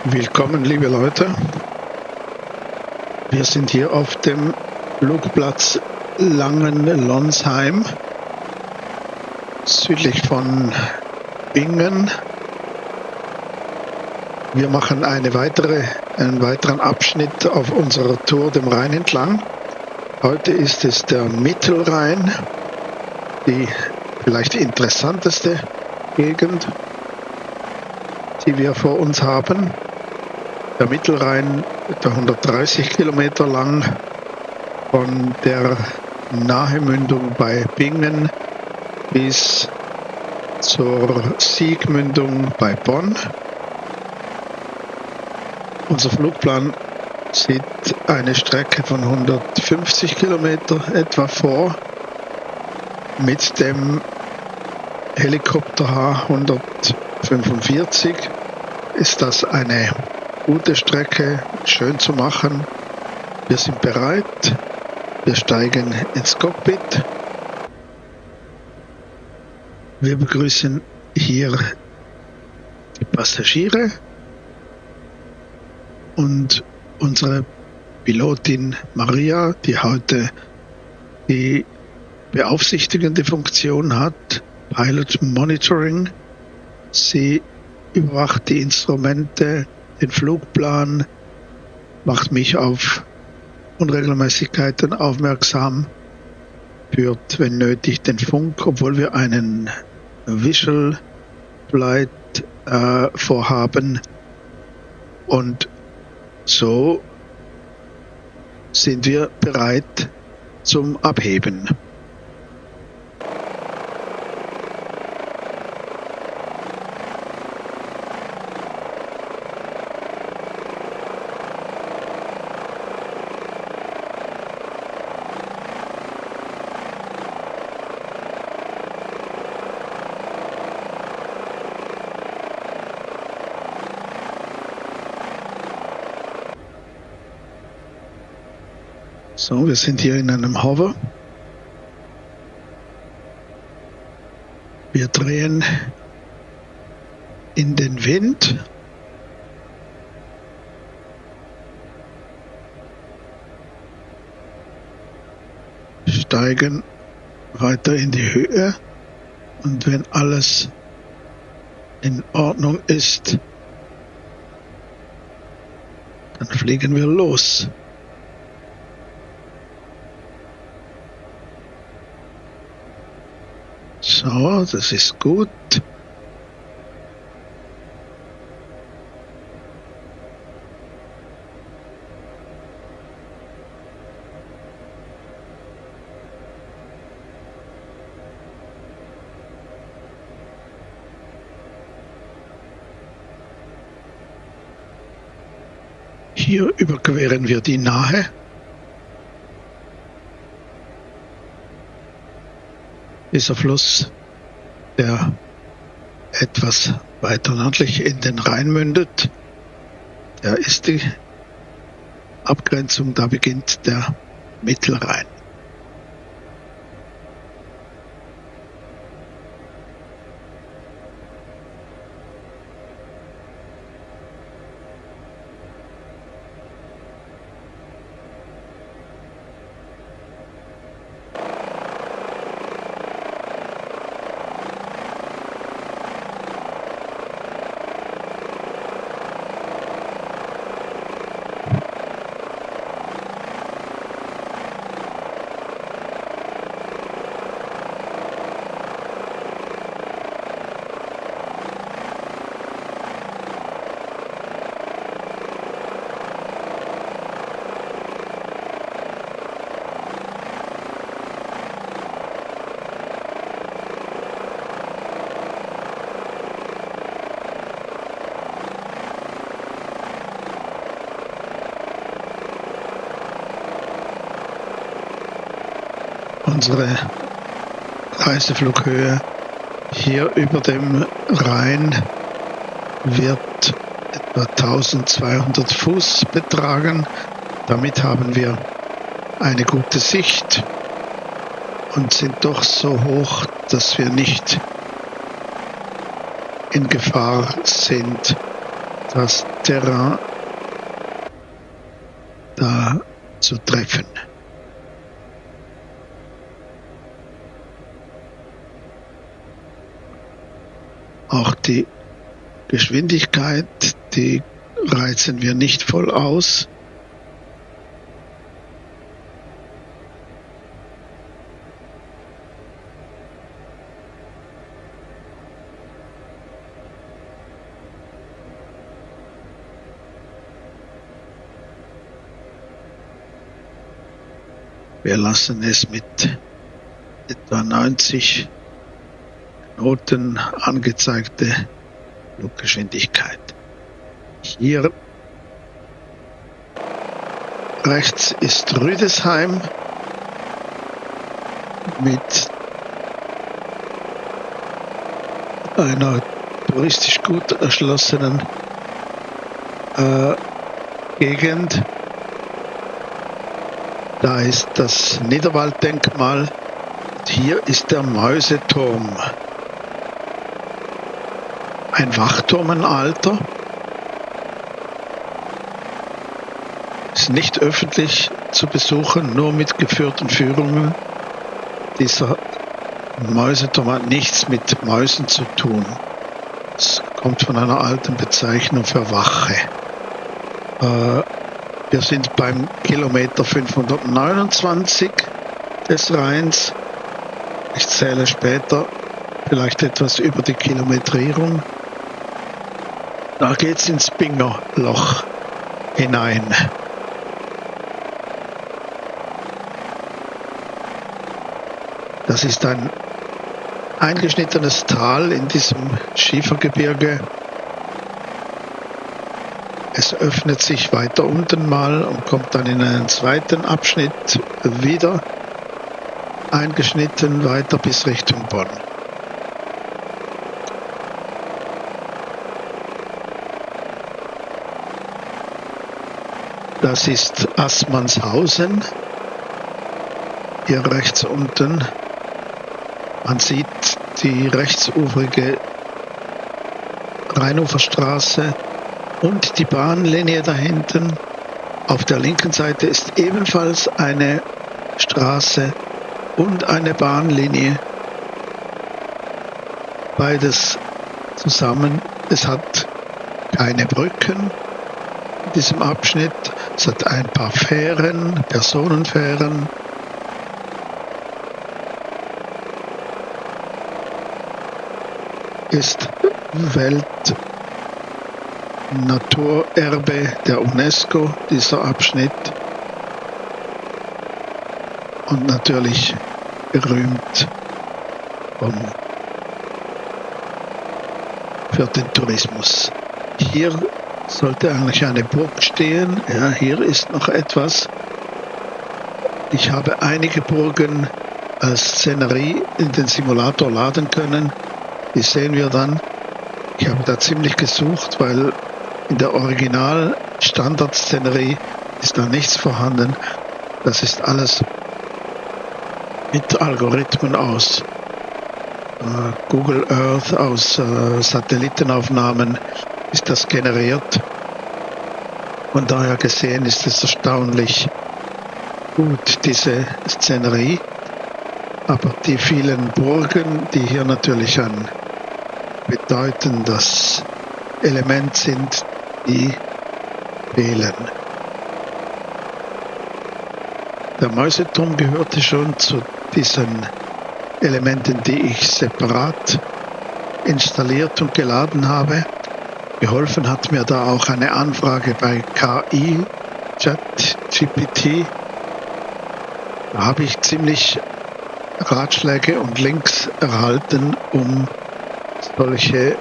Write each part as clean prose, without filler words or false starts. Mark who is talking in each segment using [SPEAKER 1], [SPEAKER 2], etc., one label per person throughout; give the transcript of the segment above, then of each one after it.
[SPEAKER 1] Willkommen, liebe Leute. Wir sind hier auf dem Flugplatz Langen-Lonsheim, südlich von Bingen. Wir machen einen weiteren Abschnitt auf unserer Tour dem Rhein entlang. Heute ist es der Mittelrhein, die vielleicht interessanteste Gegend, die wir vor uns haben. Der Mittelrhein, etwa 130 Kilometer lang, von der Nahemündung bei Bingen bis zur Siegmündung bei Bonn. Unser Flugplan sieht eine Strecke von 150 Kilometer etwa vor. Mit dem Helikopter H145 ist das eine gute Strecke, schön zu machen. Wir sind bereit. Wir steigen ins Cockpit. Wir begrüßen hier die Passagiere und unsere Pilotin Maria, die heute die beaufsichtigende Funktion hat, Pilot Monitoring. Sie überwacht die Instrumente, den Flugplan, macht mich auf Unregelmäßigkeiten aufmerksam, führt, wenn nötig, den Funk, obwohl wir einen Visual Flight vorhaben. Und so sind wir bereit zum Abheben. So, wir sind hier in einem Hover. Wir drehen in den Wind. Steigen weiter in die Höhe. Und wenn alles in Ordnung ist, dann fliegen wir los. So, das ist gut. Hier überqueren wir die Nahe. Dieser Fluss, der etwas weiter nördlich in den Rhein mündet, der ist die Abgrenzung, da beginnt der Mittelrhein. Unsere Reiseflughöhe hier über dem Rhein wird etwa 1200 Fuß betragen. Damit haben wir eine gute Sicht und sind doch so hoch, dass wir nicht in Gefahr sind, das Terrain da zu treffen. Auch die Geschwindigkeit, die reizen wir nicht voll aus. Wir lassen es mit etwa 90 Knoten angezeigte Fluggeschwindigkeit. Hier rechts ist Rüdesheim mit einer touristisch gut erschlossenen Gegend. Da ist das Niederwalddenkmal. Hier ist der Mäuseturm. Ein Wachturmenalter. Ist nicht öffentlich zu besuchen, nur mit geführten Führungen. Dieser Mäuseturm hat nichts mit Mäusen zu tun. Es kommt von einer alten Bezeichnung für Wache. Wir sind beim Kilometer 529 des Rheins. Ich zähle später vielleicht etwas über die Kilometrierung. Da geht's ins Bingerloch hinein. Das ist ein eingeschnittenes Tal in diesem Schiefergebirge. Es öffnet sich weiter unten mal und kommt dann in einen zweiten Abschnitt wieder eingeschnitten weiter bis Richtung Bonn. Das ist Assmannshausen, hier rechts unten. Man sieht die rechtsufrige Rheinuferstraße und die Bahnlinie da hinten. Auf der linken Seite ist ebenfalls eine Straße und eine Bahnlinie. Beides zusammen. Es hat keine Brücken in diesem Abschnitt. Es hat ein paar Fähren, Personenfähren. Ist Weltnaturerbe der UNESCO, dieser Abschnitt. Und natürlich berühmt für den Tourismus. Hier sollte eigentlich eine Burg stehen. Ja, hier ist noch etwas. Ich habe einige Burgen als Szenerie in den Simulator laden können. Die sehen wir dann. Ich habe da ziemlich gesucht, weil in der Original-Standard-Szenerie ist da nichts vorhanden. Das ist alles mit Algorithmen aus Google Earth, aus Satellitenaufnahmen ist das generiert. Von daher gesehen ist es erstaunlich gut, diese Szenerie. Aber die vielen Burgen, die hier natürlich ein bedeutendes Element sind, die fehlen. Der Mäuseturm gehörte schon zu diesen Elementen, die ich separat installiert und geladen habe. Geholfen hat mir da auch eine Anfrage bei KI, ChatGPT. Da habe ich ziemlich Ratschläge und Links erhalten, um solche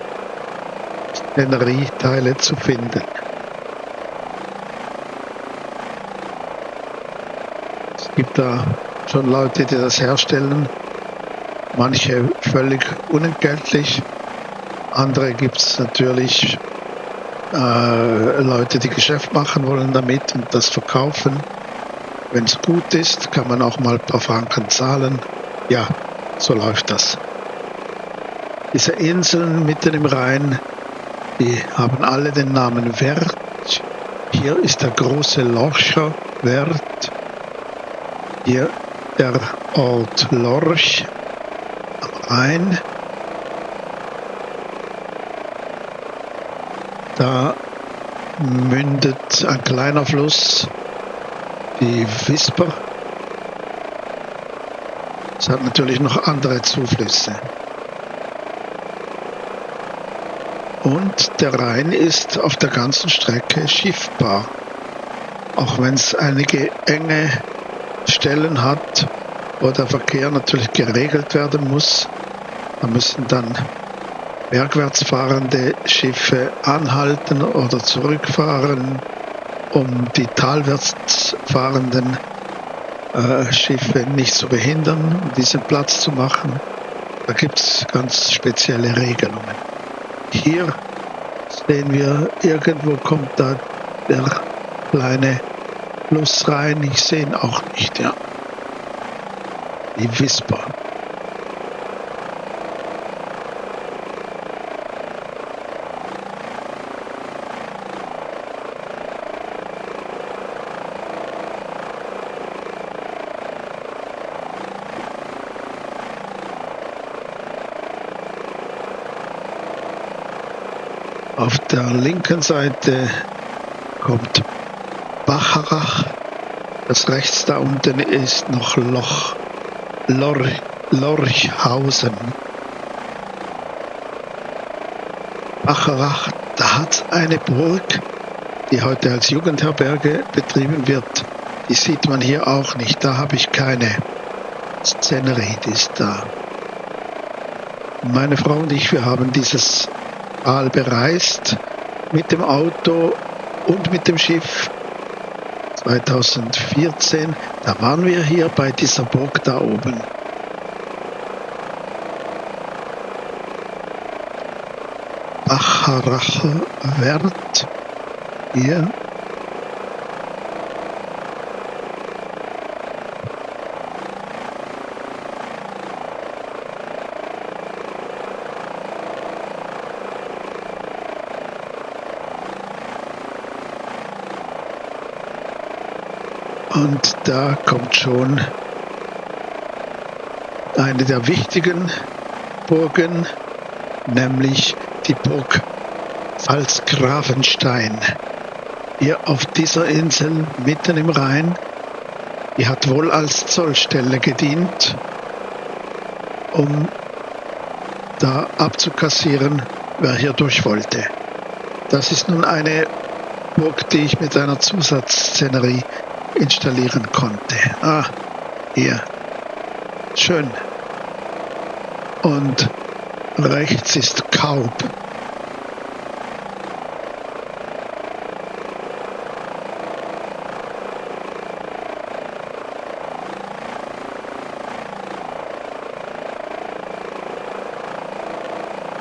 [SPEAKER 1] Szenerieteile zu finden. Es gibt da schon Leute, die das herstellen, manche völlig unentgeltlich, andere gibt es natürlich Leute, die Geschäft machen wollen damit und das verkaufen. Wenn es gut ist, kann man auch mal ein paar Franken zahlen. Ja, so läuft das. Diese Inseln mitten im Rhein, Die haben alle den Namen Wert. Hier ist der große Lorcher Wert. Hier der Ort Lorch am Rhein. Da mündet ein kleiner Fluss, die Wisper. Es hat natürlich noch andere Zuflüsse. Und der Rhein ist auf der ganzen Strecke schiffbar. Auch wenn es einige enge Stellen hat, wo der Verkehr natürlich geregelt werden muss. Da müssen dann bergwärts fahrende Schiffe anhalten oder zurückfahren, um die talwärts fahrenden Schiffe nicht zu behindern, um diesen Platz zu machen. Da gibt es ganz spezielle Regelungen. Hier sehen wir, irgendwo kommt da der kleine Fluss rein. Ich sehe ihn auch nicht, ja. Die Wisper. Auf der linken Seite kommt Bacharach. Das rechts da unten ist noch Lorchhausen. Bacharach, da hat eine Burg, die heute als Jugendherberge betrieben wird. Die sieht man hier auch nicht. Da habe ich keine Szenerie, die ist da. Meine Frau und ich, wir haben dieses Tal bereist mit dem Auto und mit dem Schiff 2014. Da waren wir hier bei dieser Burg da oben. Bacharacher Wert hier. Und da kommt schon eine der wichtigen Burgen, nämlich die Burg Pfalzgrafenstein. Hier auf dieser Insel mitten im Rhein, die hat wohl als Zollstelle gedient, um da abzukassieren, wer hier durch wollte. Das ist nun eine Burg, die ich mit einer Zusatzszenerie installieren konnte. Ah, hier. Schön. Und rechts ist Kaub.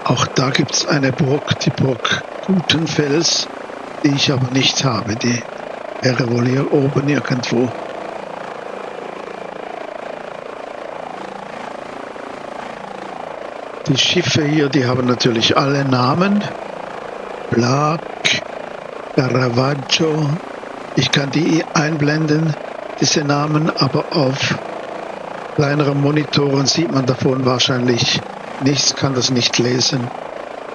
[SPEAKER 1] Auch da gibt es eine Burg, die Burg Gutenfels, die ich aber nicht habe. Die wäre wohl hier oben irgendwo. Die Schiffe hier, die haben natürlich alle Namen. Blag, Caravaggio. Ich kann die einblenden, diese Namen, aber auf kleineren Monitoren sieht man davon wahrscheinlich nichts, kann das nicht lesen.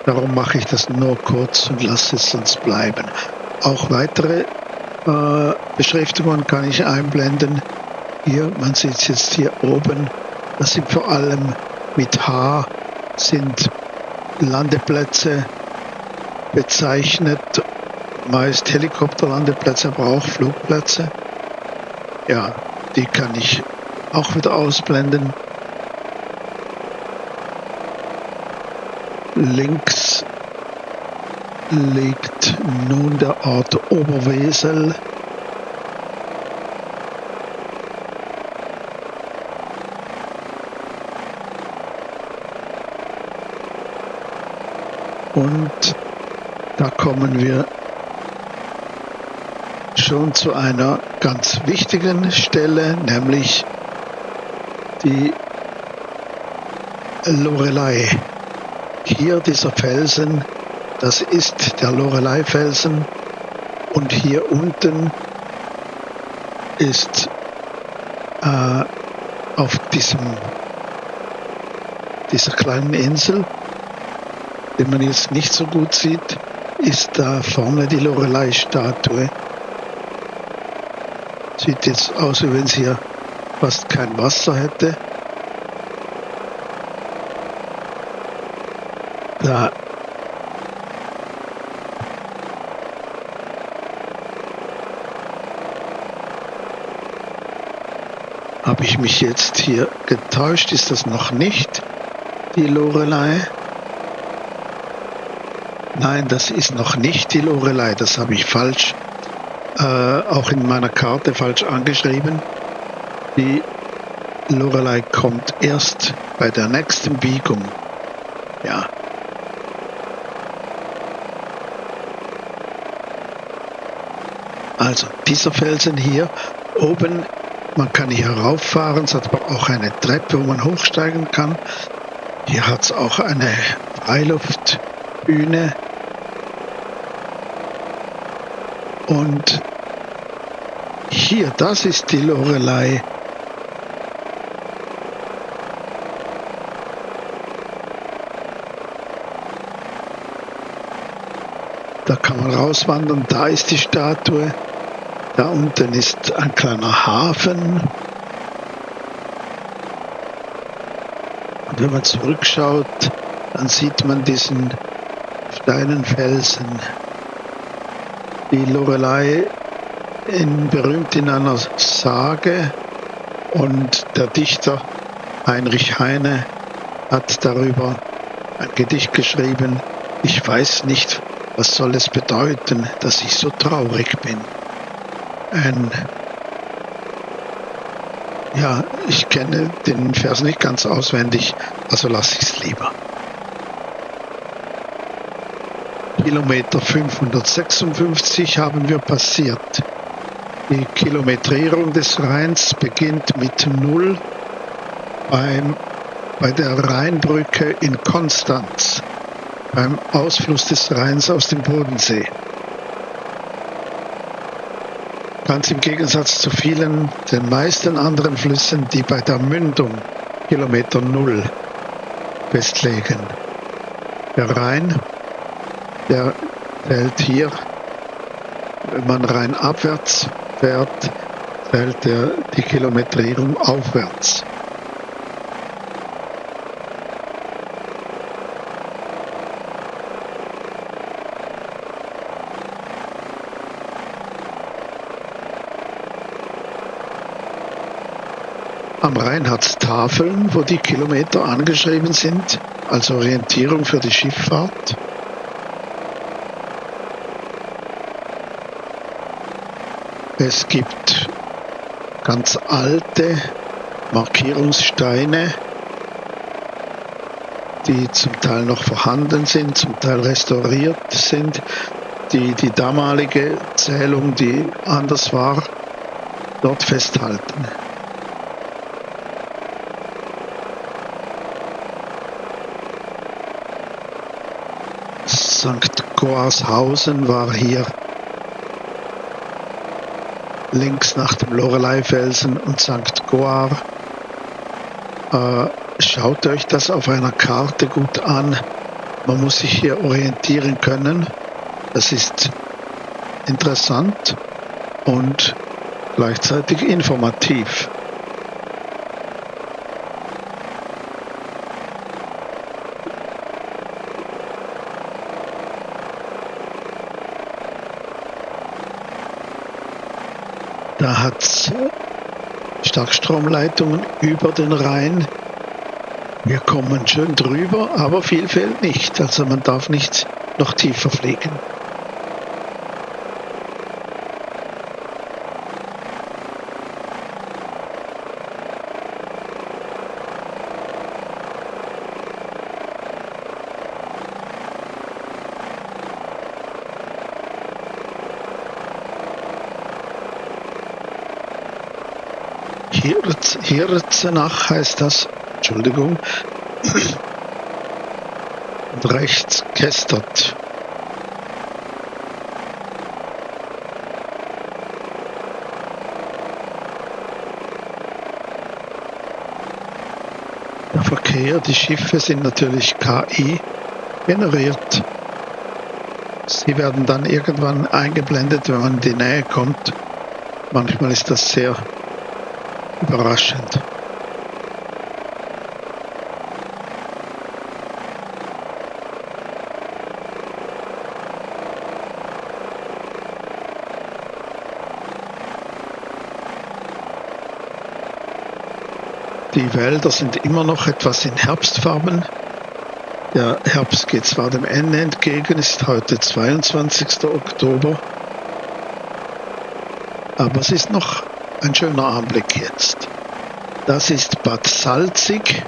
[SPEAKER 1] Darum mache ich das nur kurz und lasse es sonst bleiben. Auch weitere Beschriftungen kann ich einblenden. Hier, man sieht es jetzt hier oben. Das sind vor allem mit H sind Landeplätze bezeichnet. Meist Helikopterlandeplätze, aber auch Flugplätze. Ja, die kann ich auch wieder ausblenden. Links liegt nun der Ort Oberwesel. Und da kommen wir schon zu einer ganz wichtigen Stelle, nämlich die Lorelei. Hier dieser Felsen, Das ist der Lorelei-Felsen und hier unten ist auf dieser kleinen Insel, die man jetzt nicht so gut sieht, ist da vorne die Lorelei-Statue. Sieht jetzt aus, wie wenn sie hier fast kein Wasser hätte. Da habe ich mich jetzt hier getäuscht. Ist das noch nicht die Lorelei? Nein, das ist noch nicht die Lorelei. Das habe ich falsch, auch in meiner Karte falsch angeschrieben. Die Lorelei kommt erst bei der nächsten Biegung. Ja. Also dieser Felsen hier oben, man kann hier rauffahren, es hat aber auch eine Treppe, wo man hochsteigen kann. Hier hat es auch eine Freiluftbühne. Und hier, das ist die Lorelei. Da kann man rauswandern, da ist die Statue. Da unten ist ein kleiner Hafen. Und wenn man zurückschaut, dann sieht man diesen steilen Felsen. Die Lorelei berühmt in einer Sage, und der Dichter Heinrich Heine hat darüber ein Gedicht geschrieben. Ich weiß nicht, was soll es bedeuten, dass ich so traurig bin. Ja, ich kenne den Vers nicht ganz auswendig, also lasse ich es lieber. Kilometer 556 haben wir passiert. Die Kilometrierung des Rheins beginnt mit 0 bei der Rheinbrücke in Konstanz, beim Ausfluss des Rheins aus dem Bodensee. Ganz im Gegensatz zu den meisten anderen Flüssen, die bei der Mündung Kilometer 0 festlegen. Der Rhein, der fällt hier, wenn man rheinabwärts fährt, fällt die Kilometrierung aufwärts. Am Rhein hat es Tafeln, wo die Kilometer angeschrieben sind, als Orientierung für die Schifffahrt. Es gibt ganz alte Markierungssteine, die zum Teil noch vorhanden sind, zum Teil restauriert sind, die damalige Zählung, die anders war, dort festhalten. St. Goarshausen war hier links nach dem Lorelei-Felsen und St. Goar. Schaut euch das auf einer Karte gut an. Man muss sich hier orientieren können. Das ist interessant und gleichzeitig informativ. Da hat es Starkstromleitungen über den Rhein. Wir kommen schön drüber, aber viel fehlt nicht. Also man darf nicht noch tiefer fliegen. Hirzenach heißt das, Entschuldigung, und rechts Kestert, Verkehr. Die Schiffe sind natürlich KI generiert. Sie werden dann irgendwann eingeblendet, wenn man in die Nähe kommt. Manchmal ist das sehr überraschend. Die Wälder sind immer noch etwas in Herbstfarben. Der Herbst geht zwar dem Ende entgegen, ist heute 22. Oktober, aber es ist noch ein schöner Anblick jetzt. Das ist Bad Salzig.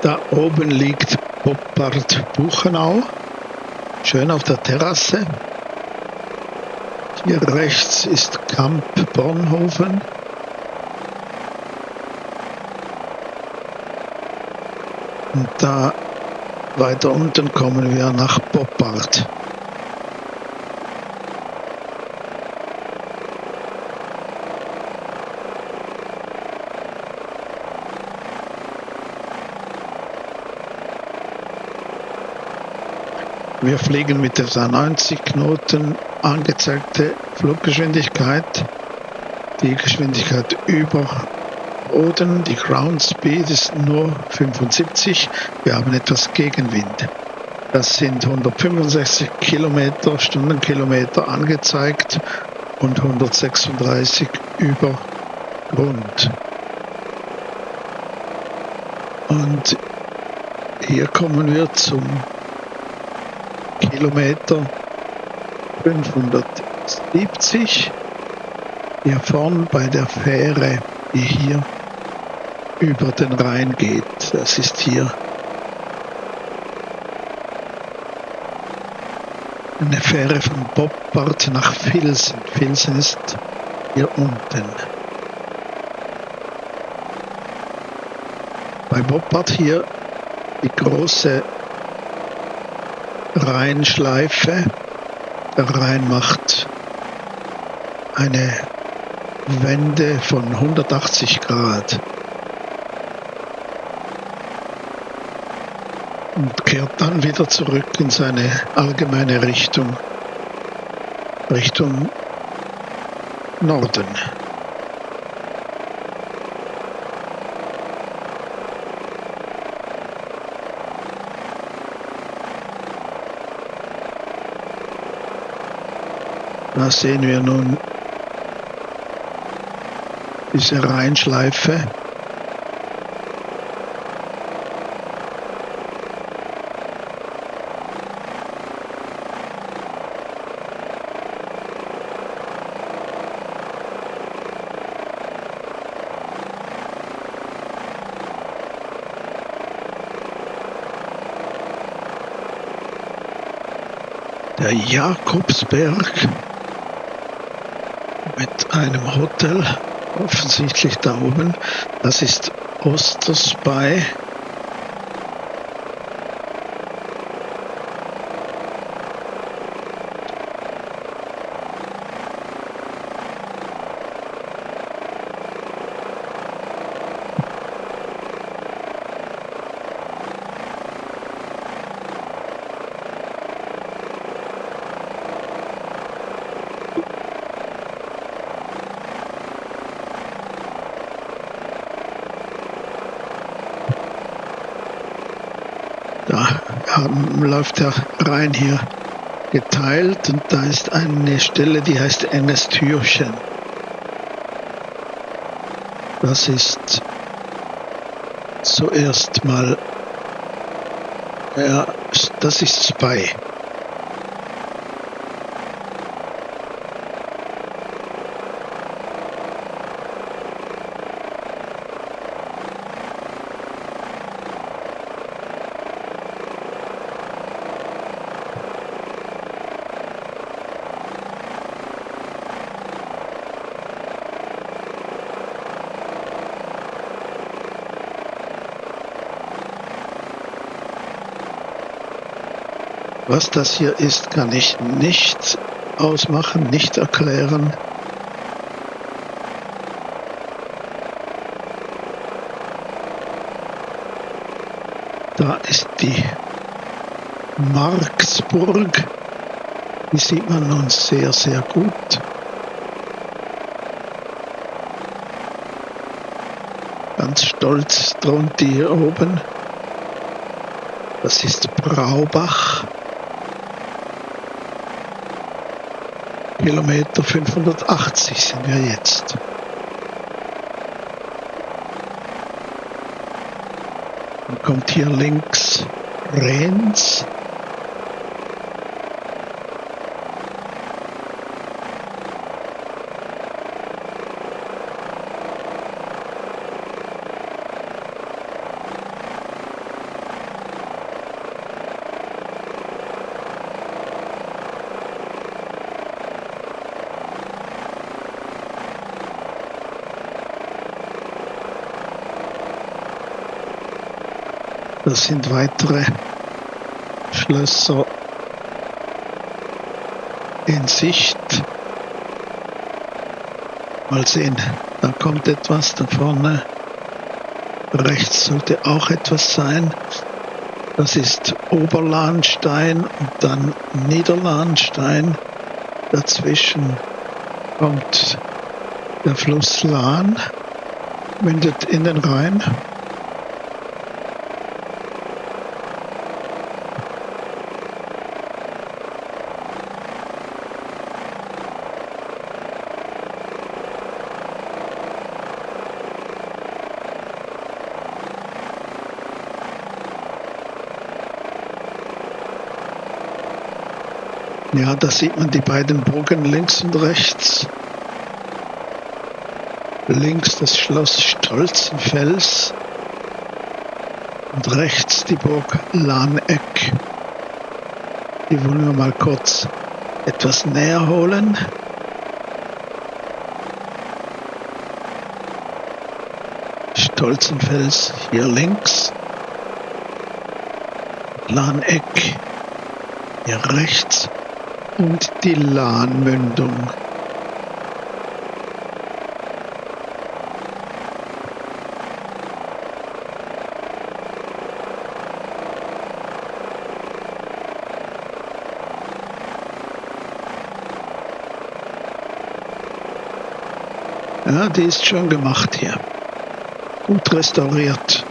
[SPEAKER 1] Da oben liegt Boppard Buchenau, schön auf der Terrasse. Hier rechts ist Kamp Bornhofen. Und da weiter unten kommen wir nach Boppard. Wir fliegen mit der 90 Knoten angezeigte Fluggeschwindigkeit. Die Geschwindigkeit über Boden, die Ground Speed ist nur 75. Wir haben etwas Gegenwind. Das sind 165 Stundenkilometer angezeigt und 136 über Grund. Und hier kommen wir zum Kilometer 570. Hier vorn bei der Fähre, die hier über den Rhein geht. Das ist hier eine Fähre von Boppard nach Vilsen. Vilsen ist hier unten. Bei Boppard hier die große Rheinschleife. Der Rhein macht eine Wende von 180 Grad und kehrt dann wieder zurück in seine allgemeine Richtung Norden. Da sehen wir nun diese Rheinschleife. Der Jakobsberg mit einem Hotel, offensichtlich da oben. Das ist Osterspey. Da läuft der Rhein hier geteilt und da ist eine Stelle, die heißt Enges Türchen. Das ist zuerst mal, ja, das ist Spy. Was das hier ist, kann ich nicht ausmachen, nicht erklären. Da ist die Marksburg. Die sieht man nun sehr, sehr gut. Ganz stolz thront die hier oben. Das ist Braubach. Kilometer 580 sind wir jetzt. Dann kommt hier links Rens. Das sind weitere Schlösser in Sicht. Mal sehen, da kommt etwas da vorne. Rechts sollte auch etwas sein. Das ist Oberlahnstein und dann Niederlahnstein. Dazwischen kommt der Fluss Lahn, mündet in den Rhein. Ja, da sieht man die beiden Burgen links und rechts. Links das Schloss Stolzenfels und rechts die Burg Lahneck. Die wollen wir mal kurz etwas näher holen. Stolzenfels hier links. Lahneck hier rechts. Und die Lahnmündung. Ja, die ist schon gemacht hier. Gut restauriert.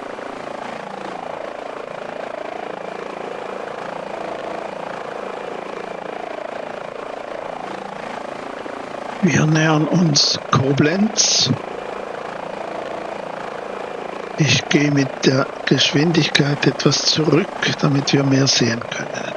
[SPEAKER 1] Wir nähern uns Koblenz. Ich gehe mit der Geschwindigkeit etwas zurück, damit wir mehr sehen können.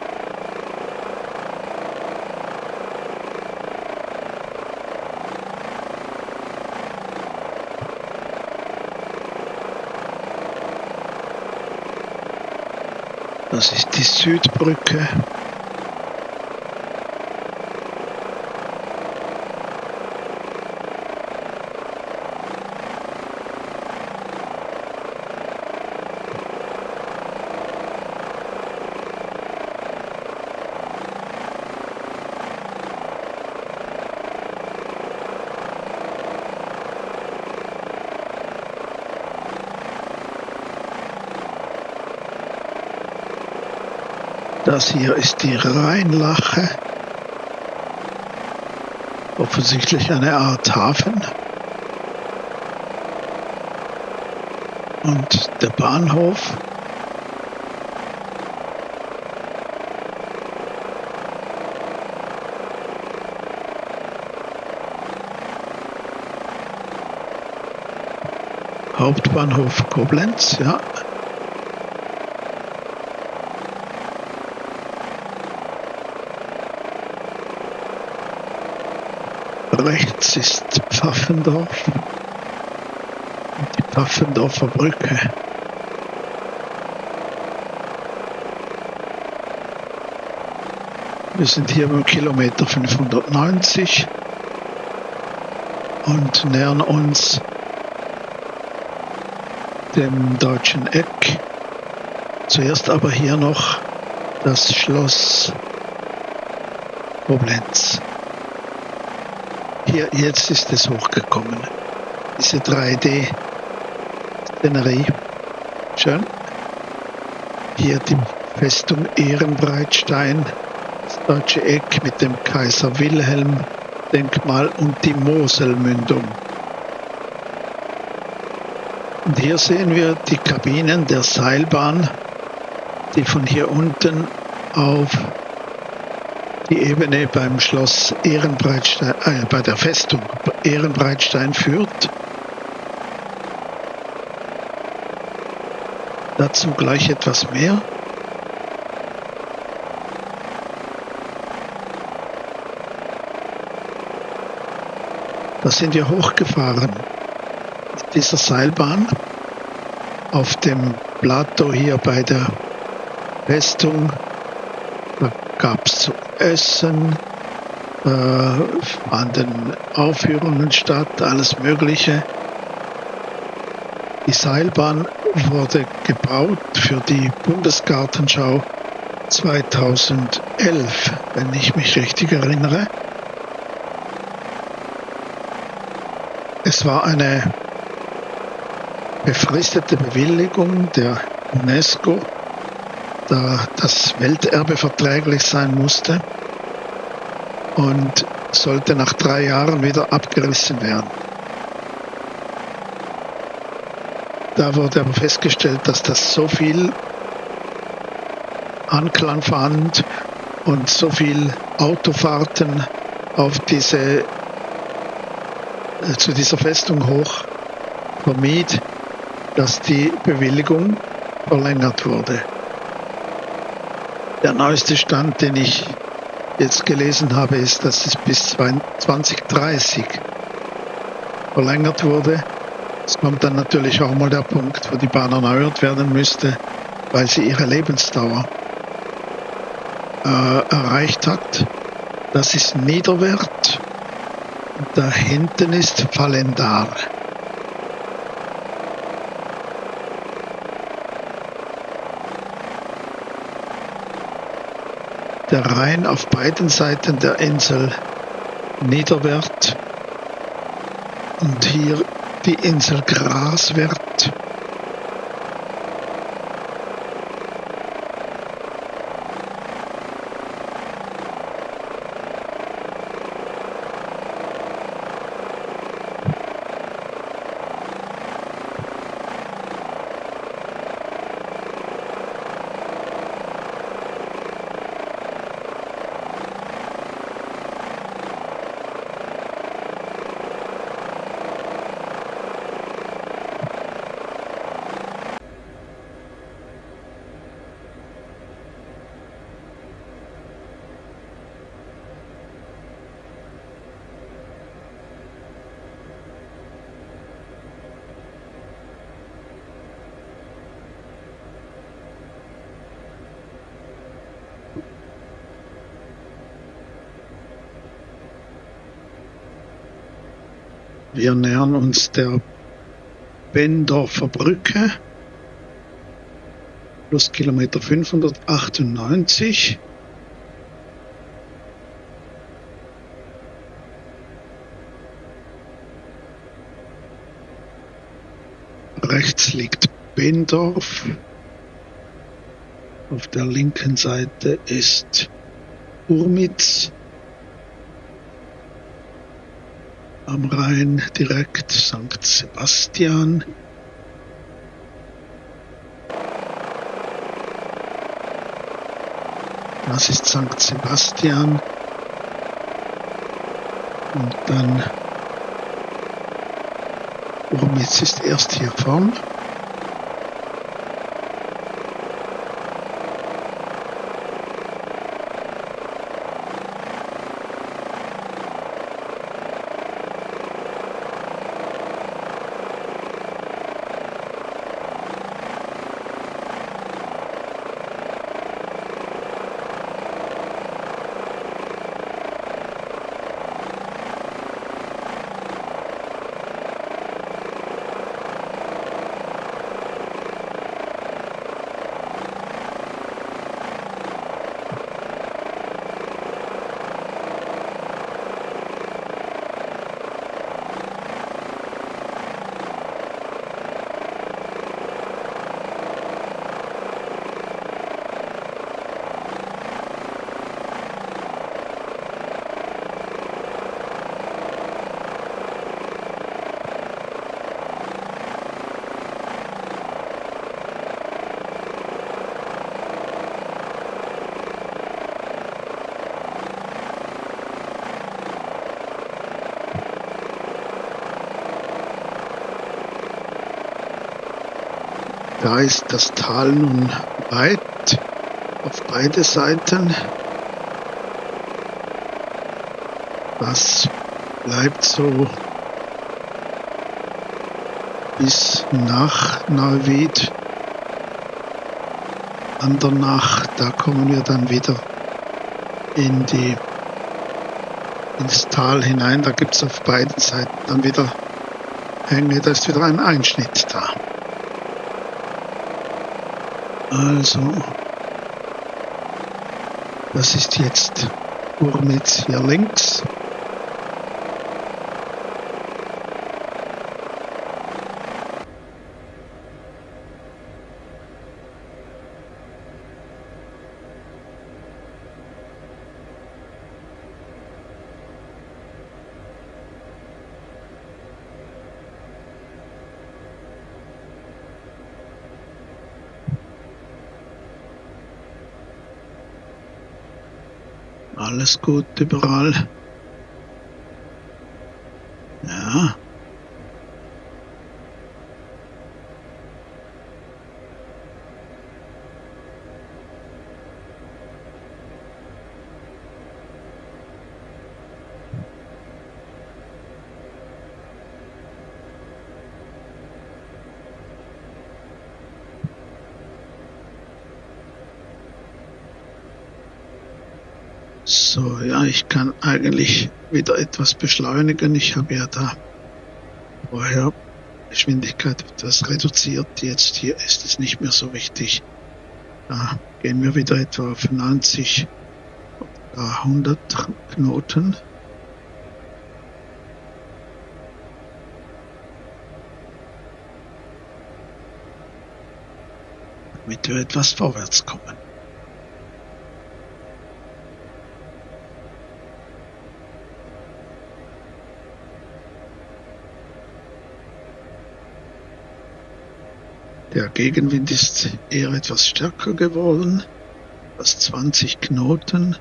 [SPEAKER 1] Das ist die Südbrücke. Das hier ist die Rheinlache. Offensichtlich eine Art Hafen. Und der Bahnhof. Hauptbahnhof Koblenz, ja. Rechts ist Pfaffendorf und die Pfaffendorfer Brücke. Wir sind hier beim Kilometer 590 und nähern uns dem Deutschen Eck. Zuerst aber hier noch das Schloss Koblenz. Hier, jetzt ist es hochgekommen. Diese 3D-Szenerie. Schön. Hier die Festung Ehrenbreitstein, das Deutsche Eck mit dem Kaiser Wilhelm Denkmal und die Moselmündung. Und hier sehen wir die Kabinen der Seilbahn, die von hier unten auf die Ebene beim Schloss Ehrenbreitstein, bei der Festung Ehrenbreitstein führt. Dazu gleich etwas mehr. Da sind wir hochgefahren mit dieser Seilbahn auf dem Plateau hier bei der Festung. Da gab es zu essen, fanden Aufführungen statt, alles Mögliche. Die Seilbahn wurde gebaut für die Bundesgartenschau 2011, wenn ich mich richtig erinnere. Es war eine befristete Bewilligung der UNESCO, da das Welterbe verträglich sein musste und sollte nach 3 Jahren wieder abgerissen werden. Da wurde aber festgestellt, dass das so viel Anklang fand und so viel Autofahrten auf zu dieser Festung hoch vermied, dass die Bewilligung verlängert wurde. Der neueste Stand, den ich jetzt gelesen habe, ist, dass es bis 2030 verlängert wurde. Es kommt dann natürlich auch mal der Punkt, wo die Bahn erneuert werden müsste, weil sie ihre Lebensdauer erreicht hat. Das ist Niederwert. Da hinten ist Vallendar. Der Rhein auf beiden Seiten der Insel Niederwert und hier die Insel Graswert. Wir nähern uns der Benndorfer Brücke, plus Kilometer 598. Rechts liegt Benndorf. Auf der linken Seite ist Urmitz. Am Rhein direkt St. Sebastian. Das ist St. Sebastian. Und dann Urmitz ist erst hier vorn. Da ist das Tal nun weit auf beide Seiten. Das bleibt so bis nach Neuwied. Andernach, da kommen wir dann wieder ins Tal hinein. Da gibt es auf beiden Seiten dann wieder Hänge. Da ist wieder ein Einschnitt da. Also, das ist jetzt Urmitz hier links. Alles gut überall. Ja. So, ja, ich kann eigentlich wieder etwas beschleunigen. Ich habe ja da vorher Geschwindigkeit etwas reduziert. Jetzt hier ist es nicht mehr so wichtig. Da gehen wir wieder etwa auf 90 oder 100 Knoten. Damit wir etwas vorwärts kommen. Der Gegenwind ist eher etwas stärker geworden, fast 20 Knoten.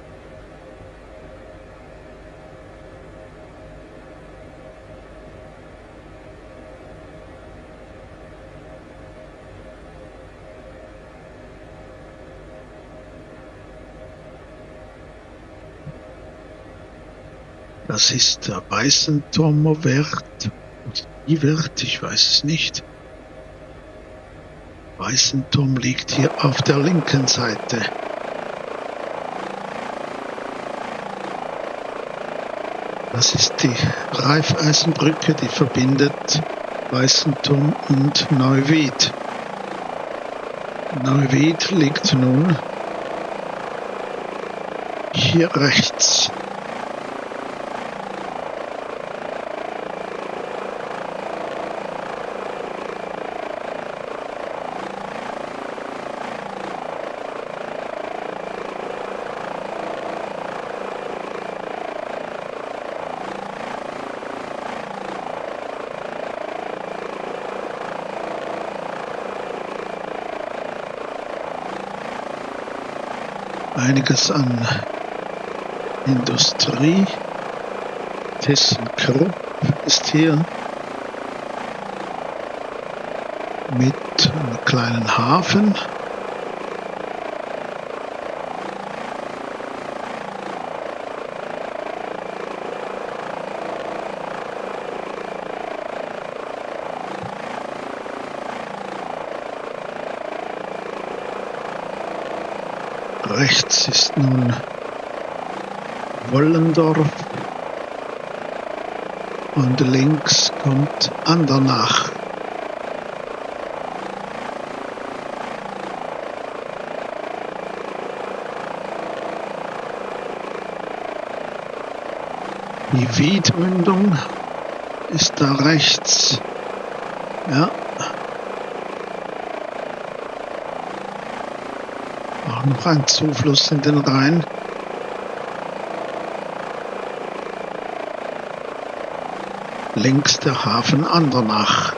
[SPEAKER 1] Das ist der Weißenturmer Wert, die Wert, ich weiß es nicht. Weißenturm liegt hier auf der linken Seite. Das ist die Raiffeisenbrücke, die verbindet Weißenturm und Neuwied. Neuwied liegt nun hier rechts. Einiges an Industrie. ThyssenKrupp ist hier. mit einem kleinen Hafen. Rechts ist nun Wollendorf und links kommt Andernach. Die Wiedmündung ist da rechts. Ja. Auch noch ein Zufluss in den Rhein. Links der Hafen Andernach.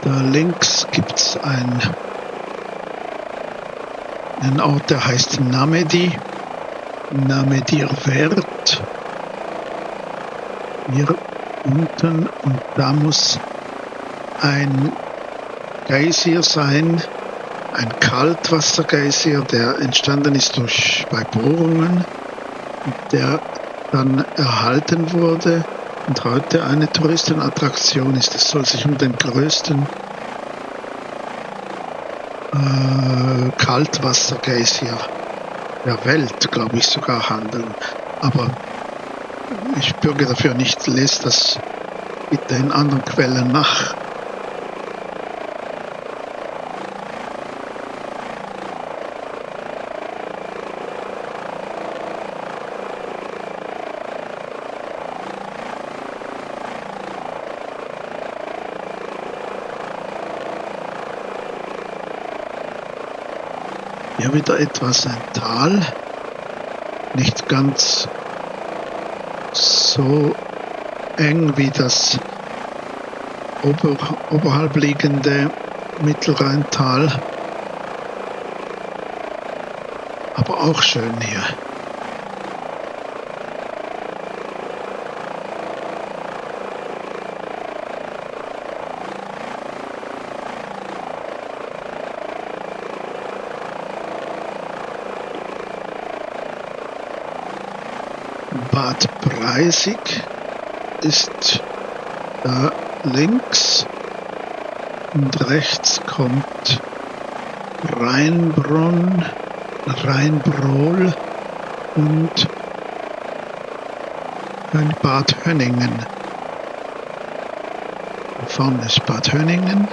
[SPEAKER 1] Da links gibt es einen Ort, der heißt Namedi, Namedier Wert. Hier unten, und da muss ein Geysir sein, ein Kaltwassergeysir, der entstanden ist bei Bohrungen, der dann erhalten wurde und heute eine Touristenattraktion ist. Es soll sich um den größten Kaltwassergeysir der Welt, glaube ich, sogar handeln. Aber ich bürge dafür nicht, lest das bitte in anderen Quellen nach. Hier wieder etwas ein Tal, nicht ganz so eng wie das oberhalb liegende Mittelrheintal, aber auch schön hier. Bad Breisig ist da links und rechts kommt Rheinbronn, Rheinbrohl und Bad Hönningen. Da vorne ist Bad Hönningen.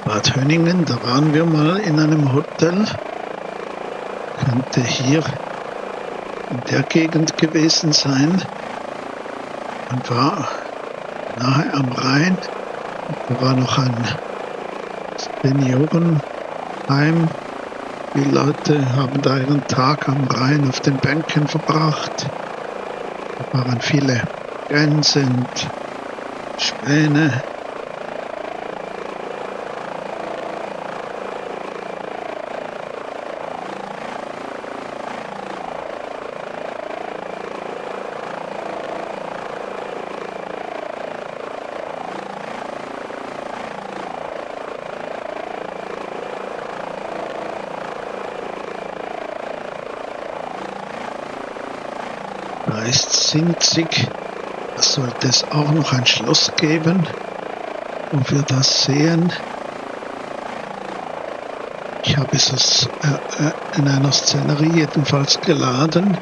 [SPEAKER 1] Bad Hönningen, da waren wir mal in einem Hotel. Könnte hier in der Gegend gewesen sein. Und war nahe am Rhein. Da war noch ein Seniorenheim. Die Leute haben da ihren Tag am Rhein auf den Bänken verbracht. Da waren viele Gänse und Schwäne. Da ist Sinzig. Da sollte es auch noch ein Schloss geben, wo wir das sehen. Ich habe es in einer Szenerie jedenfalls geladen.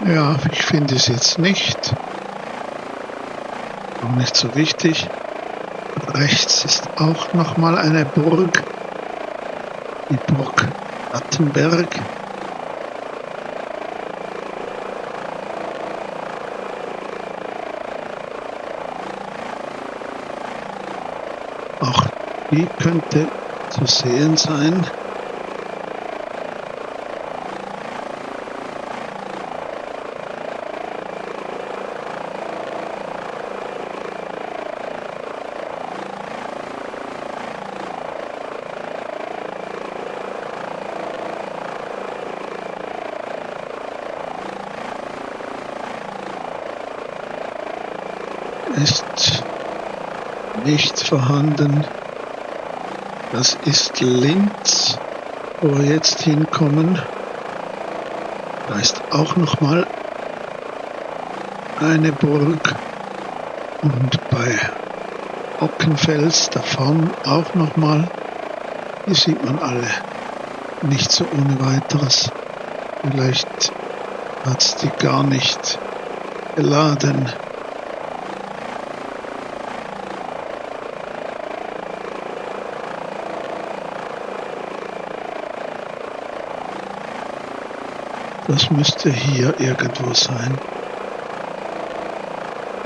[SPEAKER 1] Ja, ich finde es jetzt nicht. Auch nicht so wichtig. Rechts ist auch nochmal eine Burg. Die Burg Attenberg. Auch die könnte zu sehen sein. Ist nicht vorhanden. Das ist Linz, wo wir jetzt hinkommen. Da ist auch noch mal eine Burg und bei Ockenfels da vorne auch noch mal. Hier sieht man alle nicht so ohne weiteres. Vielleicht hat's die gar nicht geladen. Das müsste hier irgendwo sein.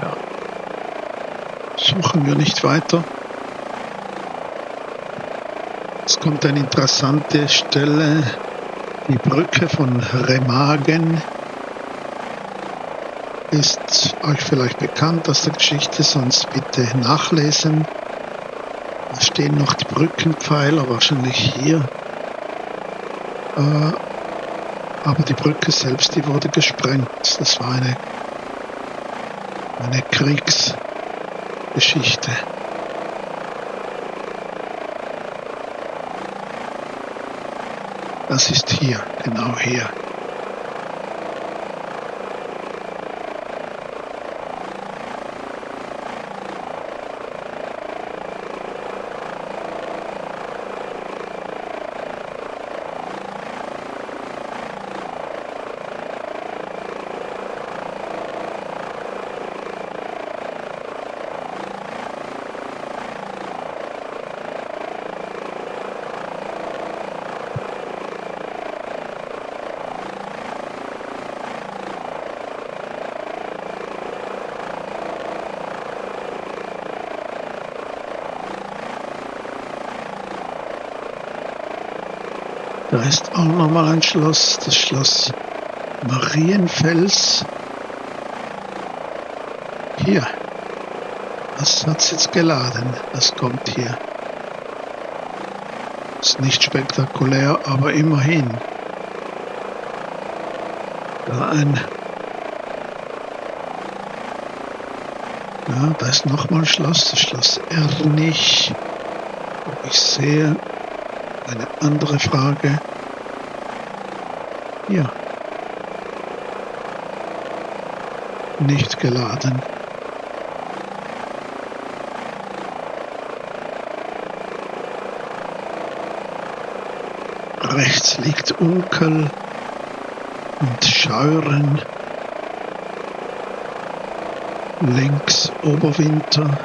[SPEAKER 1] Ja. Suchen wir nicht weiter. Es kommt eine interessante Stelle. Die Brücke von Remagen ist euch vielleicht bekannt aus der Geschichte, sonst bitte nachlesen. Da stehen noch die Brückenpfeiler, wahrscheinlich hier. Aber die Brücke selbst, die wurde gesprengt. Das war eine Kriegsgeschichte. Das ist hier, genau hier. Da ist auch nochmal ein Schloss, das Schloss Marienfels. Hier, das hat's jetzt geladen, das kommt hier. Ist nicht spektakulär, aber immerhin. Da da ist nochmal ein Schloss, das Schloss Ernich. Ob ich sehe, eine andere Frage. Ja, nicht geladen. Rechts liegt Unkel und Scheuren. Links Oberwinter.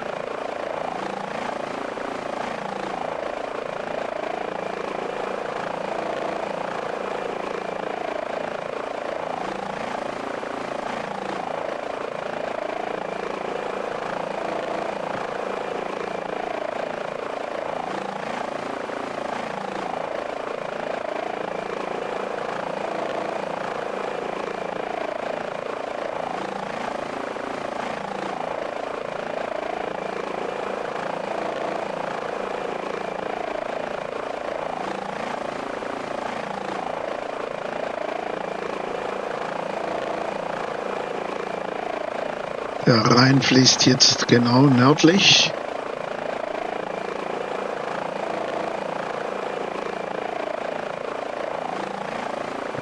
[SPEAKER 1] Der Rhein fließt jetzt genau nördlich.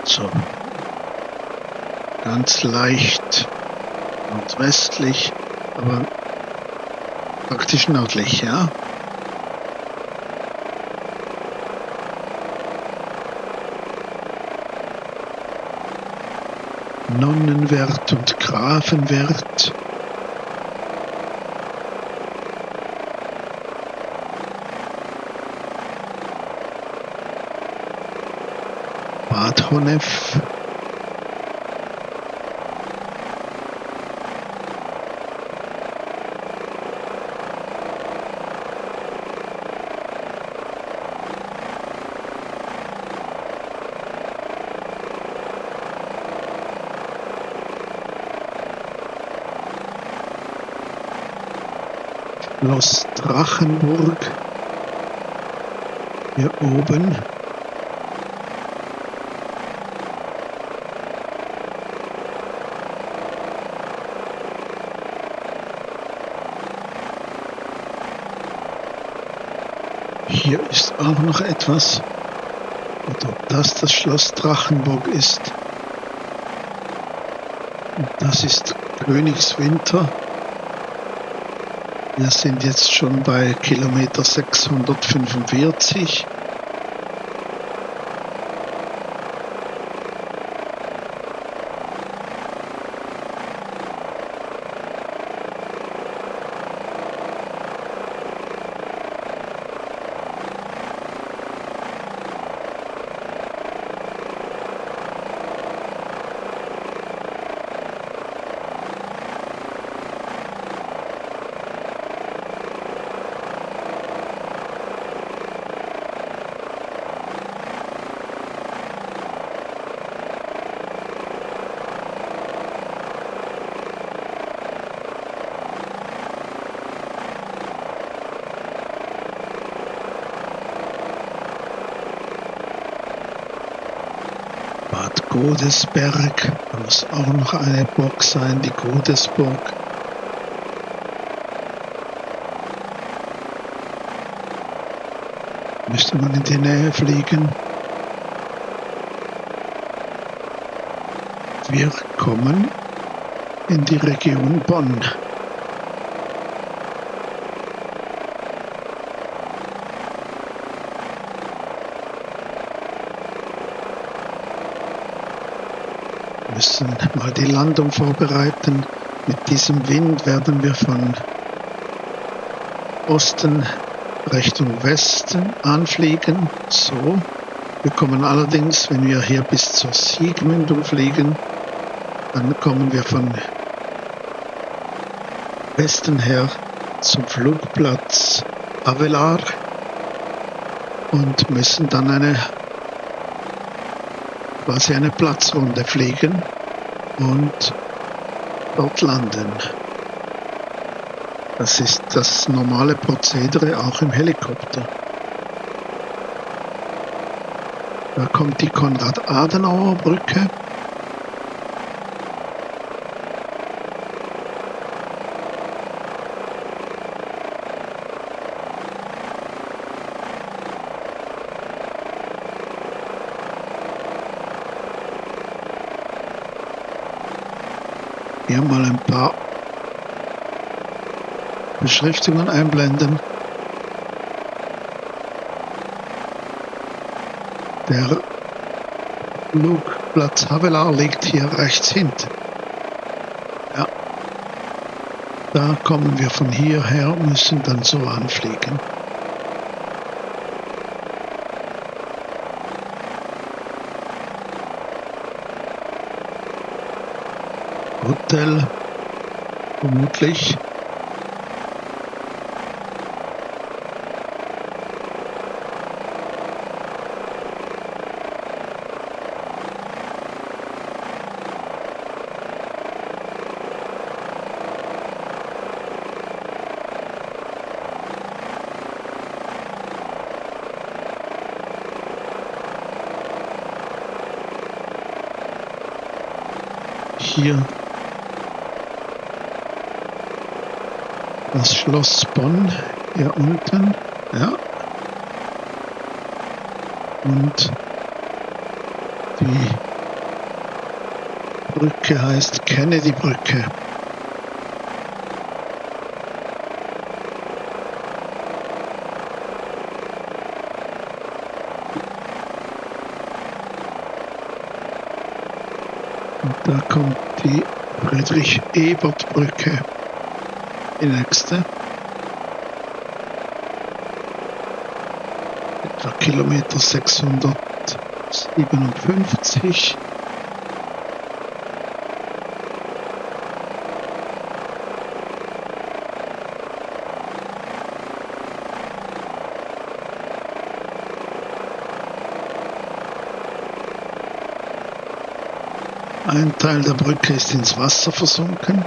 [SPEAKER 1] So, ganz leicht nordwestlich, aber praktisch nördlich, ja. Nonnenwerth und Grafenwerth. Bad Honnef. Schloss Drachenburg. Hier oben. Hier ist auch noch etwas. Und ob das Schloss Drachenburg ist. Und das ist Königswinter. Wir sind jetzt schon bei Kilometer 645. Bad Godesberg, da muss auch noch eine Burg sein, die Godesburg. Müsste man in die Nähe fliegen. Wir kommen in die Region Bonn. Müssen mal die Landung vorbereiten. Mit diesem Wind werden wir von Osten Richtung Westen anfliegen. So. Wir kommen allerdings, wenn wir hier bis zur Siegmündung fliegen, dann kommen wir von Westen her zum Flugplatz Avelar und müssen dann quasi eine Platzrunde fliegen und dort landen. Das ist das normale Prozedere auch im Helikopter. Da kommt die Konrad-Adenauer-Brücke. Hier mal ein paar Beschriftungen einblenden. Der Flugplatz Havelaar liegt hier rechts hinten. Ja, da kommen wir von hierher, müssen dann so anfliegen. Hotel, vermutlich. Hier das Schloss Bonn, hier unten, ja. Und die Brücke heißt Kennedy-Brücke. Und da kommt die Friedrich-Ebert-Brücke, die nächste. Etwa Kilometer 657. Ein Teil der Brücke ist ins Wasser versunken.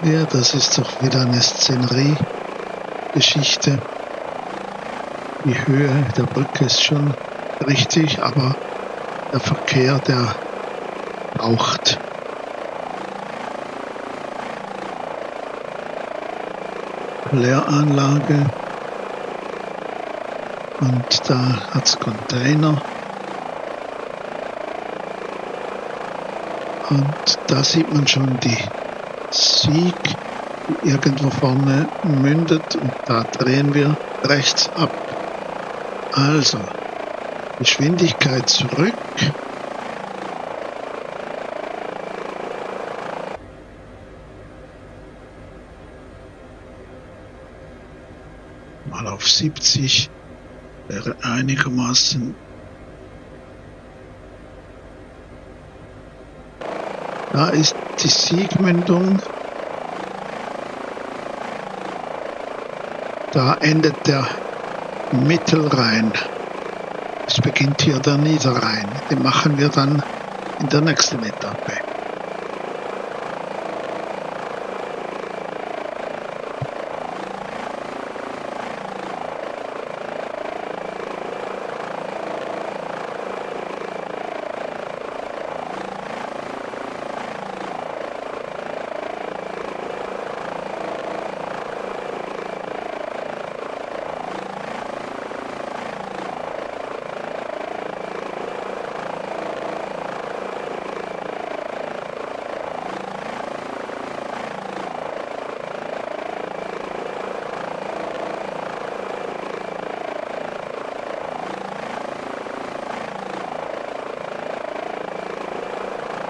[SPEAKER 1] Ja, das ist doch wieder eine Szenerie-Geschichte. Die Höhe der Brücke ist schon richtig, aber der Verkehr, der braucht. Kläranlage. Und da hat es Container. Und da sieht man schon die Sieg, die irgendwo vorne mündet, und da drehen wir rechts ab. Also, Geschwindigkeit zurück. Mal auf 70 wäre einigermaßen. Da ist die Siegmündung. Da endet der Mittelrhein. Es beginnt hier der Niederrhein. Den machen wir dann in der nächsten Etappe.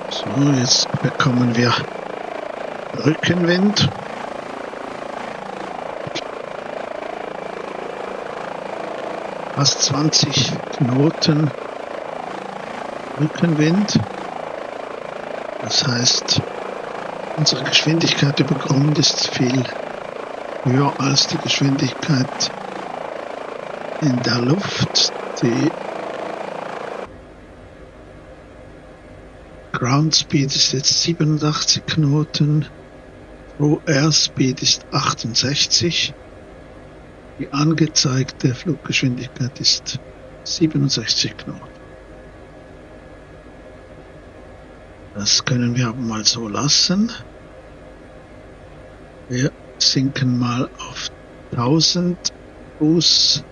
[SPEAKER 1] So, jetzt bekommen wir Rückenwind. Fast 20 Knoten Rückenwind. Das heißt, unsere Geschwindigkeit über Grund ist viel höher als die Geschwindigkeit in der Luft. Die Ground Speed ist jetzt 87 Knoten, Pro Air Speed ist 68. Die angezeigte Fluggeschwindigkeit ist 67 Knoten. Das können wir aber mal so lassen. Wir sinken mal auf 1000 Fuß.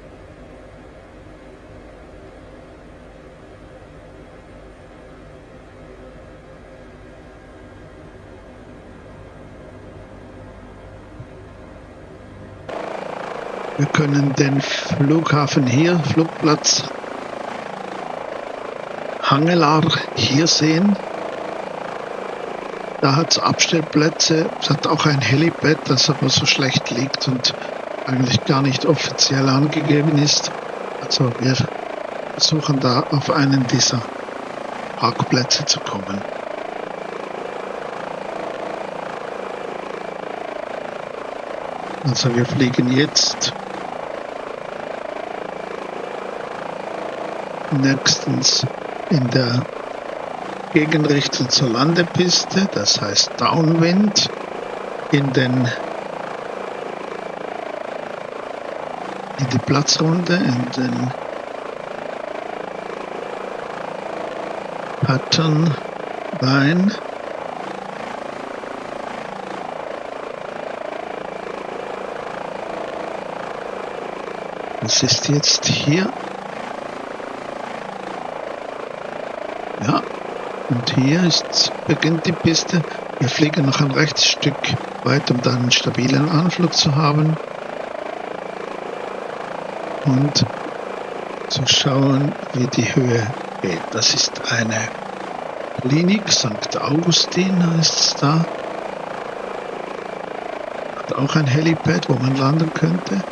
[SPEAKER 1] Wir können den Flughafen hier, Flugplatz Hangelar hier sehen. Da hat es Abstellplätze, es hat auch ein Helipad, das aber so schlecht liegt und eigentlich gar nicht offiziell angegeben ist. Also wir versuchen da auf einen dieser Parkplätze zu kommen. Also wir fliegen jetzt nächstens in der Gegenrichtung zur Landepiste, das heißt Downwind, in die Platzrunde, in den Pattern rein. Das ist jetzt hier. Ja, und hier beginnt die Piste. Wir fliegen noch ein rechtes Stück weit, um dann einen stabilen Anflug zu haben. Und zu schauen, wie die Höhe geht. Das ist eine Klinik, St. Augustin heißt es da. Hat auch ein Helipad, wo man landen könnte.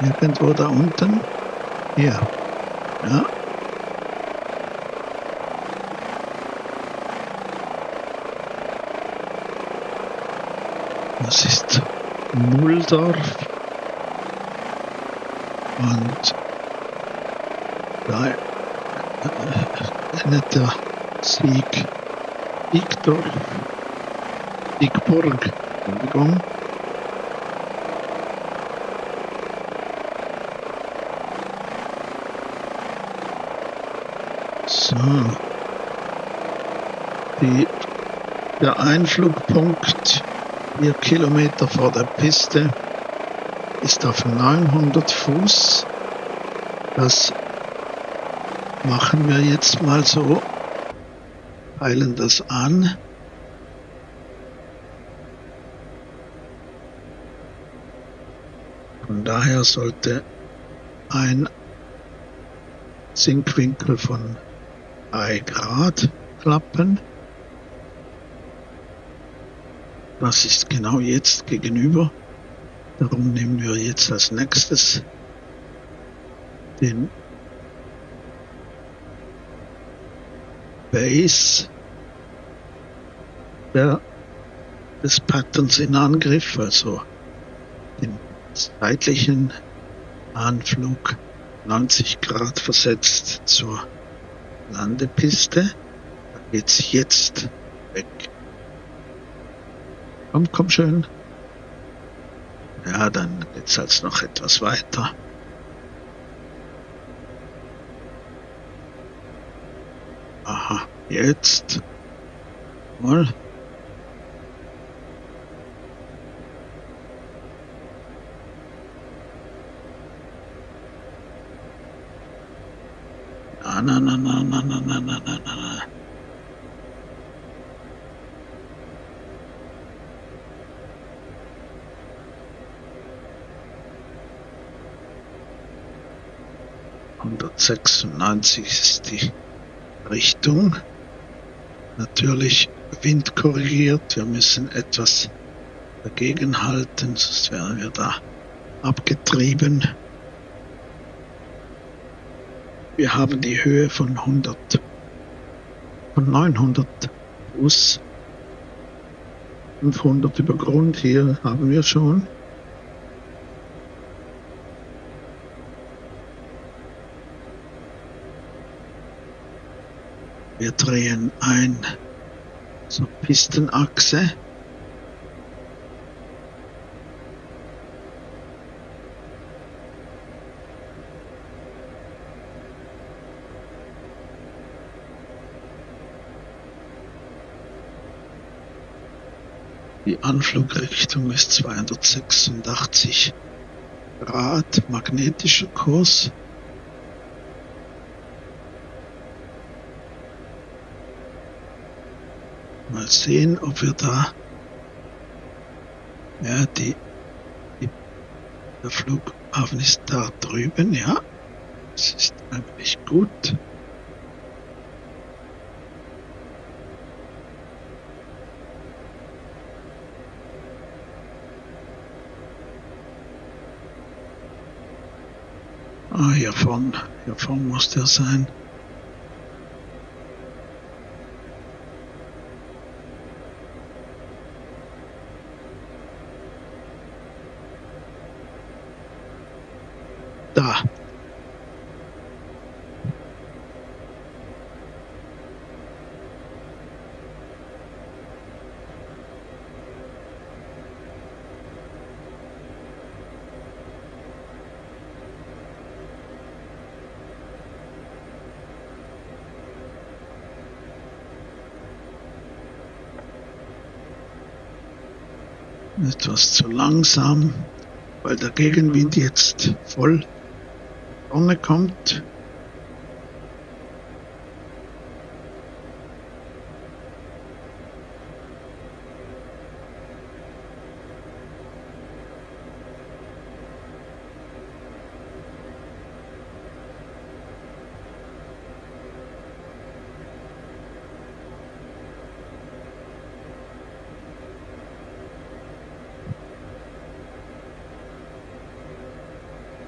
[SPEAKER 1] Irgendwo da unten. Hier. Ja. Das ist Mulldorf. Und da endet der Siegburg. Entschuldigung. So. Der Einflugpunkt 4 Kilometer vor der Piste ist auf 900 Fuß. Das machen wir jetzt mal so, peilen das an. Von daher sollte ein Sinkwinkel von 3 Grad klappen. Das ist genau jetzt gegenüber. Darum nehmen wir jetzt als nächstes den Base des Patterns in Angriff, also den seitlichen Anflug 90 Grad versetzt zur Landepiste. Da geht's jetzt weg. Komm schön. Ja, dann geht's halt noch etwas weiter. Aha, jetzt. Mal. Na. 196 ist die Richtung. Natürlich windkorrigiert. Wir müssen etwas dagegen halten, sonst wären wir da abgetrieben. Wir haben die Höhe von 900 Fuß. 500 über Grund hier haben wir schon. Wir drehen ein zur Pistenachse. Die Anflugrichtung ist 286 Grad, magnetischer Kurs. Mal sehen, ob wir da die Der Flughafen ist da drüben, ja. Das ist eigentlich gut. Ah, hier vorne muss der sein. Da. Etwas zu langsam, weil der Gegenwind jetzt voll vorne kommt.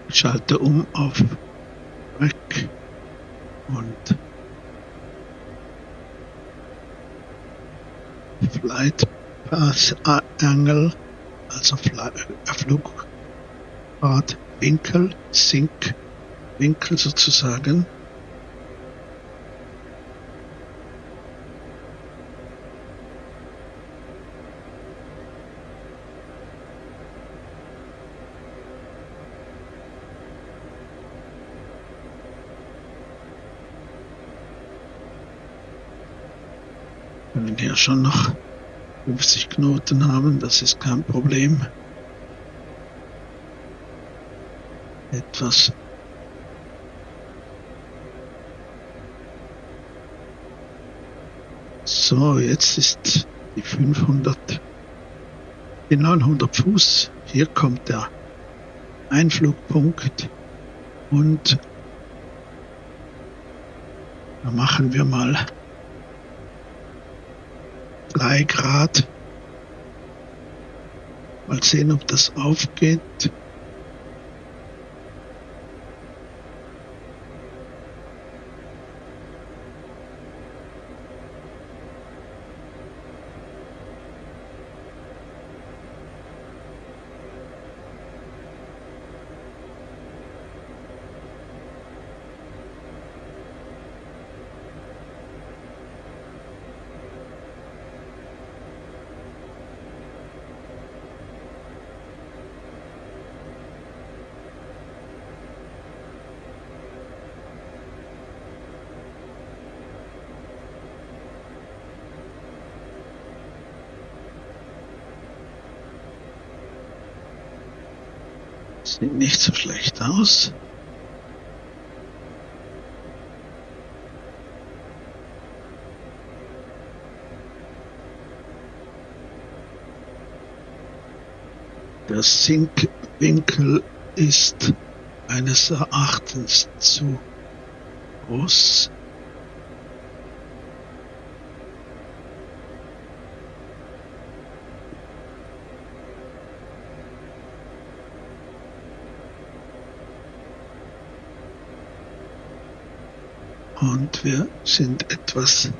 [SPEAKER 1] Ich schalte um auf Track und Flight Path Angle, also Flugfahrtwinkel, Sinkwinkel sozusagen. Wir können hier schon noch 50 Knoten haben, das ist kein Problem. Etwas so, jetzt ist die 900 Fuß. Hier kommt der Einflugpunkt und da machen wir mal 3 Grad. Mal sehen, ob das aufgeht. Sieht nicht so schlecht aus. Der Sinkwinkel ist meines Erachtens zu groß. Und wir sind etwas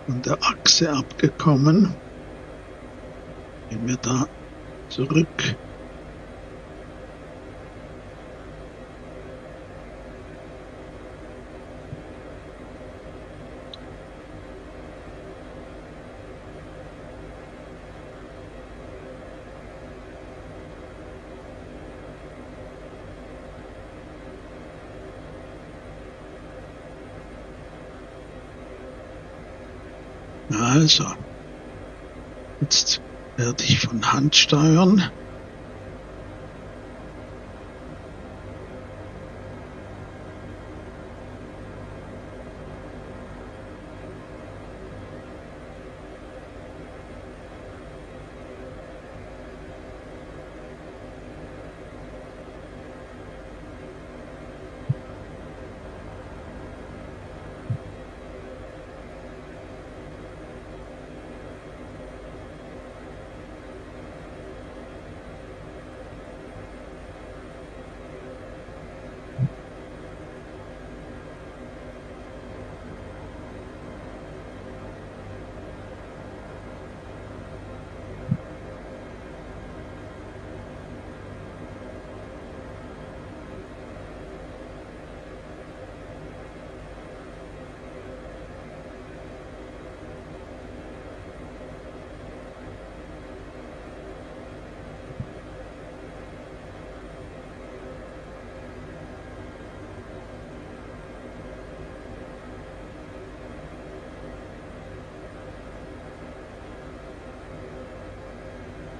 [SPEAKER 1] von der Achse abgekommen. Gehen wir da zurück. Also, jetzt werde ich von Hand steuern.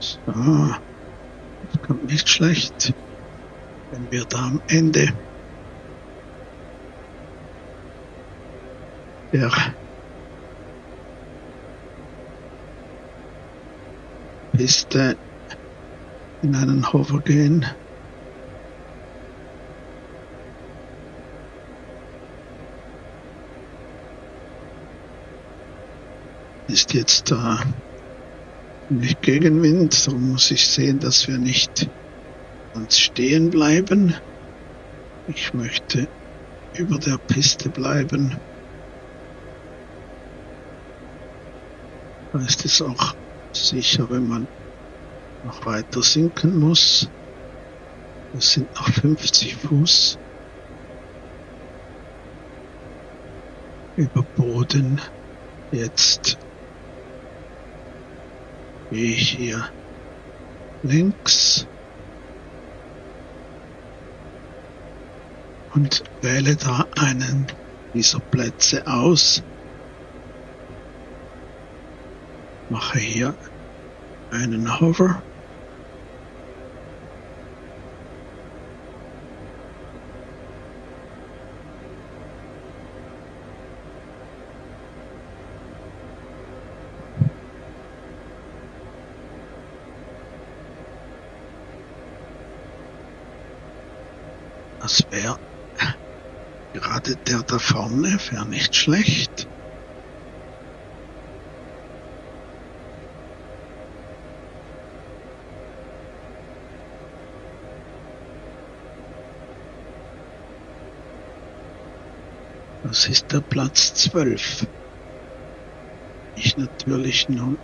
[SPEAKER 1] So, das kommt nicht schlecht, wenn wir da am Ende der Piste in einen Hover gehen. Ist jetzt da nicht Gegenwind, darum muss ich sehen, dass wir nicht ganz stehen bleiben. Ich möchte über der Piste bleiben. Da ist es auch sicher, wenn man noch weiter sinken muss. Das sind noch 50 Fuß über Boden. Jetzt gehe ich hier links und wähle da einen dieser Plätze aus. Mache hier einen Hover. Das wäre gerade der da vorne, wäre nicht schlecht. Das ist der Platz 12. Ich natürlich nun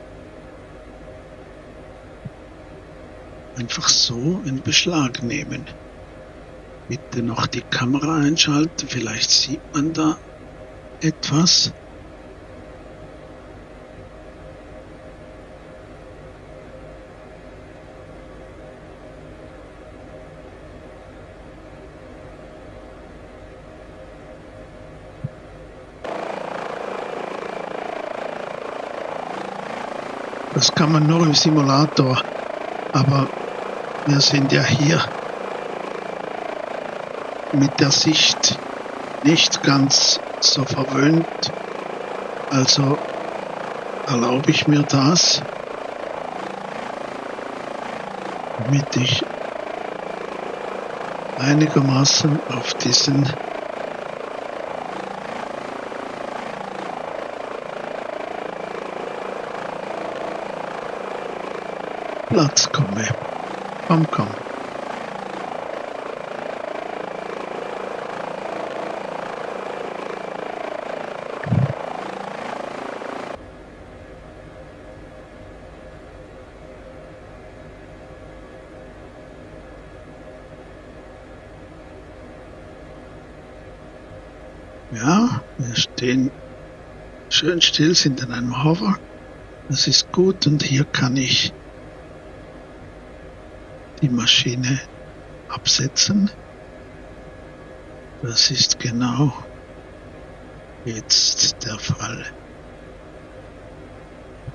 [SPEAKER 1] einfach so in Beschlag nehmen. Bitte noch die Kamera einschalten, vielleicht sieht man da etwas. Das kann man nur im Simulator, aber wir sind ja hier mit der Sicht nicht ganz so verwöhnt, also erlaube ich mir das, damit ich einigermaßen auf diesen Platz komme. Komm. Ja, wir stehen schön still, sind in einem Hover. Das ist gut und hier kann ich die Maschine absetzen. Das ist genau jetzt der Fall.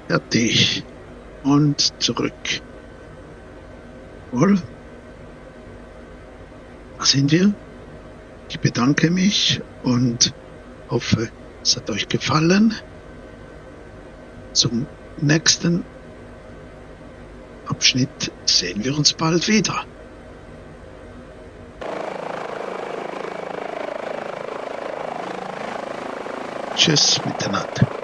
[SPEAKER 1] Fertig und zurück. Wohl, da sind wir. Ich bedanke mich und hoffe, es hat euch gefallen. Zum nächsten Abschnitt sehen wir uns bald wieder. Tschüss miteinander.